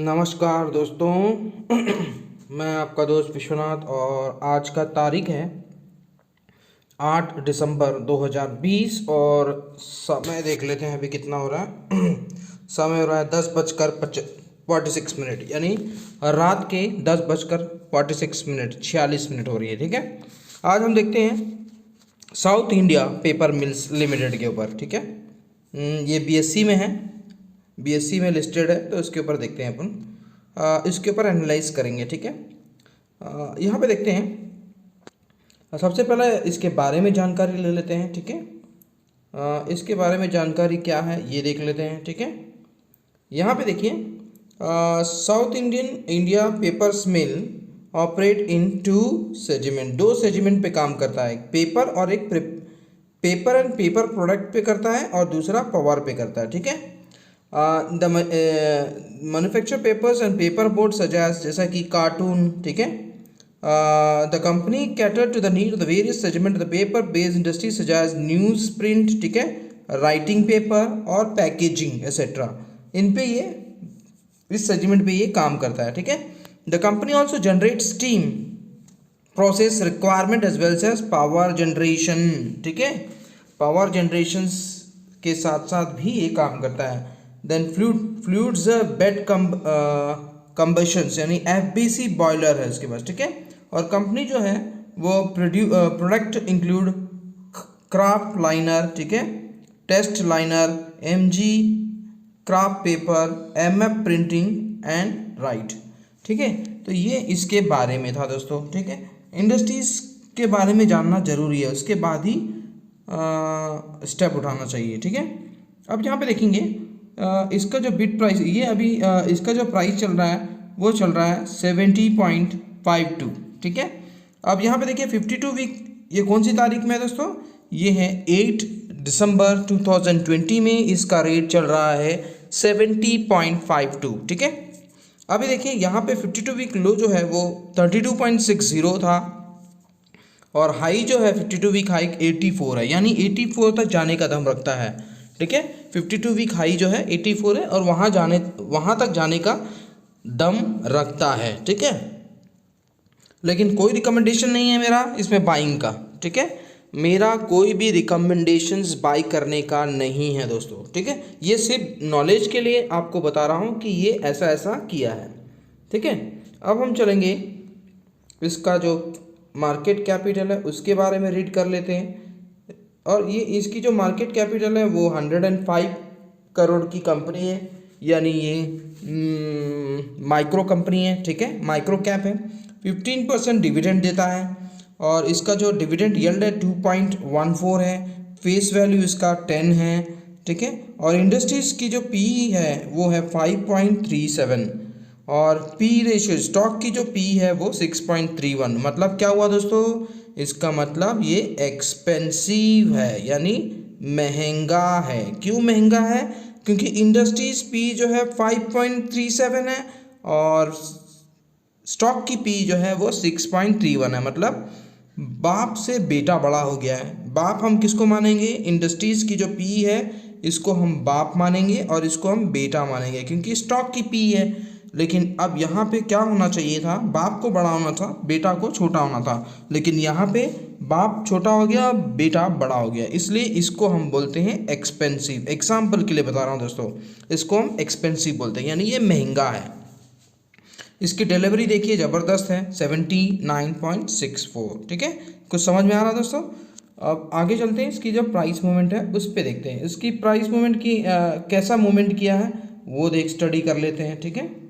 नमस्कार दोस्तों। मैं आपका दोस्त विश्वनाथ और आज का तारीख है 8 दिसंबर 2020 और समय देख लेते हैं अभी कितना हो रहा है। समय हो रहा है 10:46 यानी रात के 10:46 46 मिनट हो रही है। ठीक है, आज हम देखते हैं south India paper mills limited के ऊपर। ठीक है, ये बीएससी में है, बीएससी में लिस्टेड है, तो इसके ऊपर देखते हैं अपन, इसके ऊपर एनालाइज करेंगे। ठीक है, यहाँ पे देखते हैं। सबसे पहले इसके बारे में जानकारी ले लेते हैं। ठीक है, इसके बारे में जानकारी क्या है ये देख लेते हैं। ठीक है, यहाँ पे देखिए, south India papers mill operate in 2 segment, 2 segment पे काम करता है। एक पेपर और एक पेपर एंड पेपर प्रोडक्ट पे करता है और दूसरा पावर पे करता है। ठीक है, the manufacture papers and paper board such as, जैसा कि कार्टून। ठीक है, the company cater to the need of the various segment the paper based industry such as news print, ठीक है, राइटिंग पेपर और पैकेजिंग एक्सेट्रा। इन पे ये इस सेगमेंट पे ये काम करता है। ठीक है, the company also generate steam process requirement as well as power generation. ठीक है, पावर जनरेशन के साथ साथ भी ये काम करता है। देन फ्लूइड्स बेड कंबशंस यानी एफबीसी बॉयलर है इसके पास। ठीक है, और कंपनी जो है वो प्रोडक्ट इंक्लूड क्राफ्ट लाइनर, ठीक है, test liner, MG kraft paper, MF printing and write. ठीक है, तो ये इसके बारे में था दोस्तों। ठीक है, इंडस्ट्रीज के बारे में जानना जरूरी है, उसके बाद ही स्टेप उठाना चाहिए। ठीक है, अब यहाँ पे देखेंगे इसका जो बिड प्राइस, ये अभी इसका जो प्राइस चल रहा है वो चल रहा है 70.52। ठीक है, अब यहाँ पे देखिए 52 वीक, ये कौन सी तारीख में है दोस्तों? ये है 8 दिसंबर 2020 में इसका रेट चल रहा है 70.52। ठीक है, अभी देखिए यहाँ पे 52 वीक लो जो है वो 32.60 था और हाई जो है 52 वीक हाई 84 है, यानी 84 तक जाने का दम रखता है। ठीक है, 52 वीक हाई जो है 84 है और वहाँ तक जाने का दम रखता है। ठीक है, लेकिन कोई रिकमेंडेशन नहीं है मेरा इसमें बाइंग का। ठीक है, मेरा कोई भी रिकमेंडेशंस बाई करने का नहीं है दोस्तों। ठीक है, ये सिर्फ नॉलेज के लिए आपको बता रहा हूँ कि ये ऐसा ऐसा किया है। ठीक है, अब हम चलेंगे इसका जो मार्केट कैपिटल है उसके बारे में रीड कर लेते हैं। और ये इसकी जो मार्केट कैपिटल है वो 105 करोड़ की कंपनी है, यानी ये माइक्रो कंपनी है। ठीक है, माइक्रो कैप है, 15% डिविडेंड देता है और इसका जो डिविडेंड यील्ड है 2.14 है, फेस वैल्यू इसका 10 है। ठीक है, और इंडस्ट्रीज की जो पी है वो है 5.37 और पी रेशियो, स्टॉक की जो पी है वो 6.31। मतलब क्या हुआ दोस्तों? इसका मतलब ये एक्सपेंसिव है, यानी महंगा है। क्यों महंगा है? क्योंकि इंडस्ट्रीज पी जो है 5.37 है और स्टॉक की पी जो है वो 6.31 है। मतलब बाप से बेटा बड़ा हो गया है। बाप हम किसको मानेंगे? इंडस्ट्रीज की जो पी है इसको हम बाप मानेंगे और इसको हम बेटा मानेंगे क्योंकि स्टॉक की पी है। लेकिन अब यहाँ पे क्या होना चाहिए था? बाप को बड़ा होना था, बेटा को छोटा होना था, लेकिन यहाँ पे बाप छोटा हो गया, बेटा बड़ा हो गया, इसलिए इसको हम बोलते हैं एक्सपेंसिव। एग्जाम्पल के लिए बता रहा हूँ दोस्तों, इसको हम एक्सपेंसिव बोलते हैं, यानी ये महंगा है। इसकी डिलीवरी देखिए ज़बरदस्त है, 79.64। ठीक है, कुछ समझ में आ रहा है दोस्तों? अब आगे चलते हैं, इसकी जो प्राइस मूवमेंट है उस पर देखते हैं। इसकी प्राइस मूवमेंट की कैसा मूवमेंट किया है वो स्टडी कर लेते हैं। ठीक है,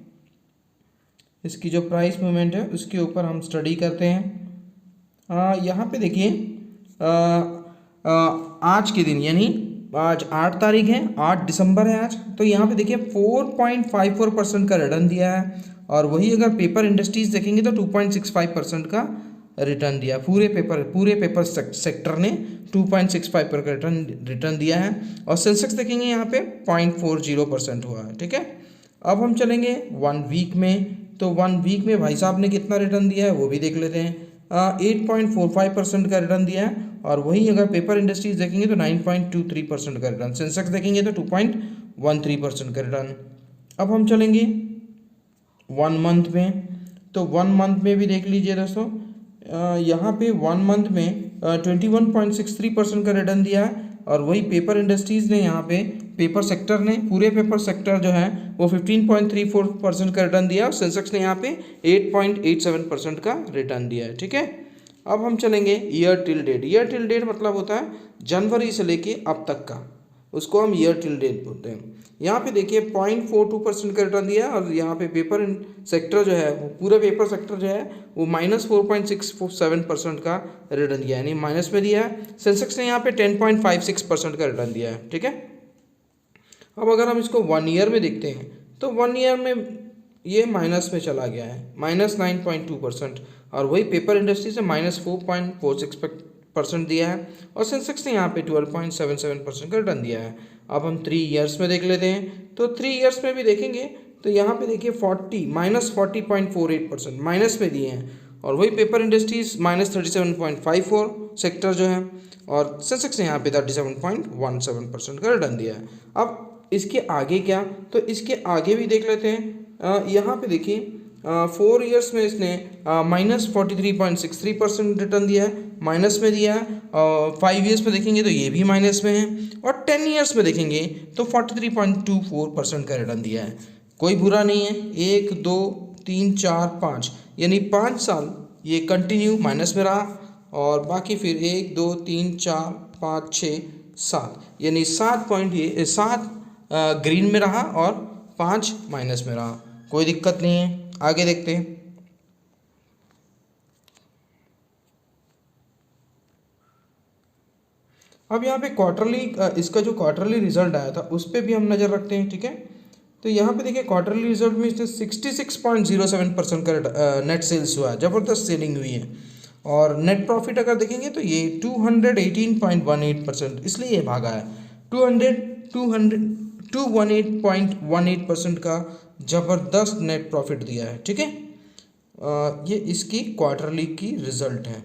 इसकी जो प्राइस मूवमेंट है उसके ऊपर हम स्टडी करते हैं। यहाँ पे देखिए आज के दिन, यानी आज 8 तारीख है, 8 दिसंबर है आज, तो यहाँ पे देखिए 4.54% का रिटर्न दिया है और वही अगर पेपर इंडस्ट्रीज देखेंगे तो 2.65% का रिटर्न दिया। पूरे पेपर सेक्टर ने 2.65 पर रिटर्न दिया है और सेंसेक्स देखेंगे यहाँ पे 0.40% हुआ है। ठीक है, अब हम चलेंगे 1 वीक में, तो 1 वीक में भाई साहब ने कितना रिटर्न दिया है वो भी देख लेते हैं। 8.45% का रिटर्न दिया है और वही अगर पेपर इंडस्ट्रीज देखेंगे तो 9.23% का रिटर्न, सेंसेक्स देखेंगे तो 2.13% का रिटर्न। अब हम चलेंगे 1 मंथ में, तो 1 मंथ में भी देख लीजिए दोस्तों, यहाँ पे 1 मंथ में 21.63% का रिटर्न दिया है। और वही पेपर इंडस्ट्रीज़ ने यहाँ पे पेपर सेक्टर ने, पूरे पेपर सेक्टर जो है वो 15.34% का रिटर्न दिया और सेंसेक्स ने यहाँ पे 8.87% का रिटर्न दिया है। ठीक है, अब हम चलेंगे year till date. Year till date मतलब होता है जनवरी से लेके अब तक का, उसको हम ईयर टिल डेट बोलते हैं। यहाँ पे देखिए 0.42% का रिटर्न दिया और यहाँ पे पेपर सेक्टर जो है वो पूरा पेपर सेक्टर जो है वो -4.67% का रिटर्न दिया है, यानी माइनस में दिया है। सेंसेक्स ने यहाँ पे 10.56% का रिटर्न दिया है। ठीक है, अब अगर हम इसको 1 ईयर में देखते हैं तो 1 ईयर में ये माइनस में चला गया है, -9.2%। और वही पेपर इंडस्ट्री से -4.46% दिया है और सेंसेक्स ने यहाँ पे 12.77% का रिटर्न दिया है। अब हम 3 ईयर्स में देख लेते हैं, तो 3 ईयर्स में भी देखेंगे तो यहाँ पे देखिए -40.48% माइनस में दिए हैं और वही पेपर इंडस्ट्रीज -37.54 सेक्टर जो है, और सेंसेक्स ने यहाँ पे 37.17% का रिटर्न दिया है। अब इसके आगे क्या, तो इसके आगे भी देख लेते हैं। यहाँ पे देखिए 4 ईयर्स में इसने -43.63% रिटर्न दिया है, माइनस में दिया है। 5 ईयर्स में देखेंगे तो ये भी माइनस में है और 10 ईयर्स में देखेंगे तो 43.24% का रिटर्न दिया है। कोई बुरा नहीं है, 1 2 3 4 5 यानी 5 साल ये कंटिन्यू माइनस में रहा और बाकी फिर 1 2 3 4 5 6 7 यानी 7 ग्रीन में रहा और 5 माइनस में रहा। कोई दिक्कत नहीं है, आगे देखते हैं। अब यहाँ पे क्वार्टरली, इसका जो क्वार्टरली रिजल्ट आया था उस पर भी हम नज़र रखते हैं। ठीक है, तो यहाँ पे देखिए क्वार्टरली रिजल्ट में इसने 66.07% का नेट सेल्स हुआ है, ज़बरदस्त सेलिंग हुई है। और नेट प्रॉफिट अगर देखेंगे तो ये 218.18%, इसलिए ये भागा है। 218.18% का ज़बरदस्त नेट प्रॉफिट दिया है। ठीक है, ये इसकी क्वार्टरली की रिजल्ट है।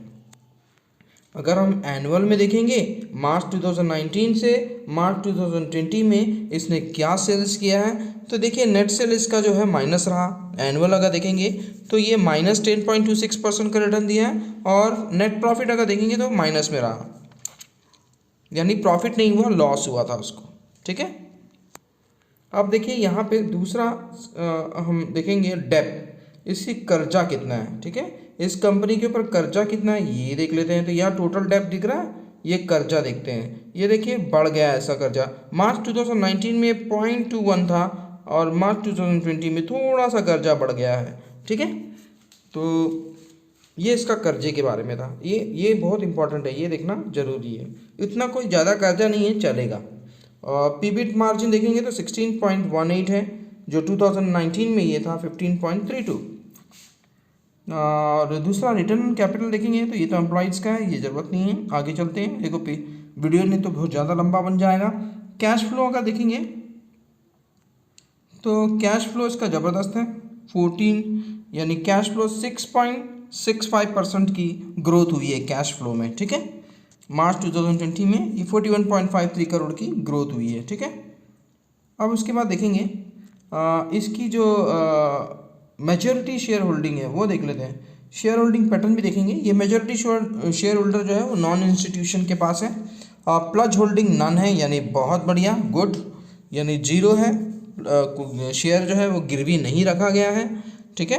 अगर हम एनुअल में देखेंगे मार्च 2019 से मार्च 2020 में इसने क्या सेल्स किया है, तो देखिए नेट सेल इसका जो है माइनस रहा। एनुअल अगर देखेंगे तो ये -10.26% का रिटर्न दिया है और नेट प्रॉफिट अगर देखेंगे तो माइनस में रहा, यानी प्रॉफिट नहीं हुआ, लॉस हुआ था उसको। ठीक है, अब देखिए यहाँ पे दूसरा हम देखेंगे डेब्ट, इसकी कर्जा कितना है। ठीक है, इस कंपनी के ऊपर कर्जा कितना है ये देख लेते हैं। तो यहाँ टोटल डेब्ट दिख रहा है, ये कर्जा देखते हैं। ये देखिए बढ़ गया ऐसा कर्जा, मार्च 2019 में 0.21 था और मार्च 2020 में थोड़ा सा कर्जा बढ़ गया है। ठीक है, तो ये इसका कर्जे के बारे में था। ये बहुत इंपॉर्टेंट है, ये देखना जरूरी है। इतना कोई ज़्यादा कर्जा नहीं है, चलेगा। और पीबीट मार्जिन देखेंगे तो 16.18 है, जो 2019 में ये था 15.32। और दूसरा रिटर्न कैपिटल देखेंगे तो ये तो एम्प्लॉइज़ का है, ये ज़रूरत नहीं है। आगे चलते हैं, देखो वीडियो नहीं तो बहुत ज़्यादा लंबा बन जाएगा। कैश फ्लो अगर देखेंगे तो कैश फ्लो इसका ज़बरदस्त है, 14 यानी कैश फ्लो 6.65% की ग्रोथ हुई है कैश फ्लो में। ठीक है, मार्च 2020 में ये 41.53 करोड़ की ग्रोथ हुई है। ठीक है, अब उसके बाद देखेंगे इसकी जो मेजॉरिटी शेयर होल्डिंग है वो देख लेते हैं। शेयर होल्डिंग पैटर्न भी देखेंगे। ये मेजॉरिटी शेयर होल्डर जो है वो नॉन इंस्टीट्यूशन के पास है। प्लज होल्डिंग नन है, यानी बहुत बढ़िया, गुड, यानी जीरो है। शेयर जो है वो गिरवी नहीं रखा गया है। ठीक है,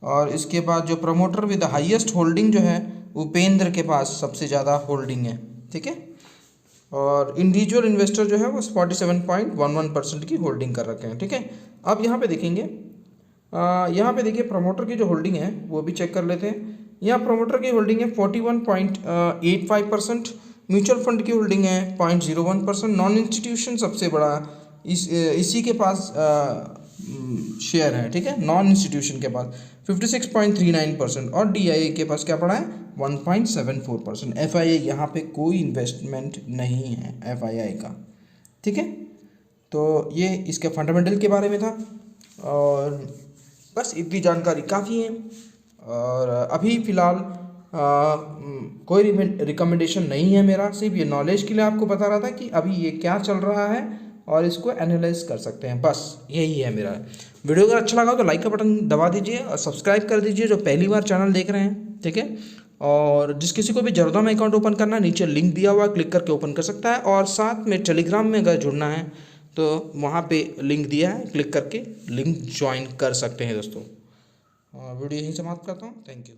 और इसके बाद जो प्रमोटर विद हाईएस्ट होल्डिंग जो है उपेंद्र के पास सबसे ज़्यादा होल्डिंग है। ठीक है, और इंडिविजुअल इन्वेस्टर जो है वो 47.11% की होल्डिंग कर रखे हैं। ठीक है, अब यहाँ पे देखेंगे, यहाँ पे देखिए प्रमोटर की जो होल्डिंग है वो भी चेक कर लेते हैं। यहाँ प्रमोटर की होल्डिंग है 41.85%, म्यूचुअल फंड की होल्डिंग है 0.01%, नॉन इंस्टीट्यूशन सबसे बड़ा इसी के पास शेयर है। ठीक है, नॉन इंस्टीट्यूशन के पास 56.39% और DIA के पास क्या पड़ा है 1.74%। FII यहाँ पे कोई इन्वेस्टमेंट नहीं है FII का। ठीक है, तो ये इसके फंडामेंटल के बारे में था और बस इतनी जानकारी काफ़ी है। और अभी फ़िलहाल कोई रिकमेंडेशन नहीं है मेरा, सिर्फ ये नॉलेज के लिए आपको बता रहा था कि अभी ये क्या चल रहा है और इसको एनालाइज कर सकते हैं, बस यही है मेरा। वीडियो अगर अच्छा लगा तो लाइक का बटन दबा दीजिए और सब्सक्राइब कर दीजिए जो पहली बार चैनल देख रहे हैं, ठीक है। और जिस किसी को भी ज़रूरत में अकाउंट ओपन करना है, नीचे लिंक दिया हुआ है, क्लिक करके ओपन कर सकता है। और साथ में टेलीग्राम में अगर जुड़ना है तो वहाँ पे लिंक दिया है, क्लिक करके लिंक ज्वाइन कर सकते हैं दोस्तों। वीडियो यहीं समाप्त करता हूँ, थैंक यू।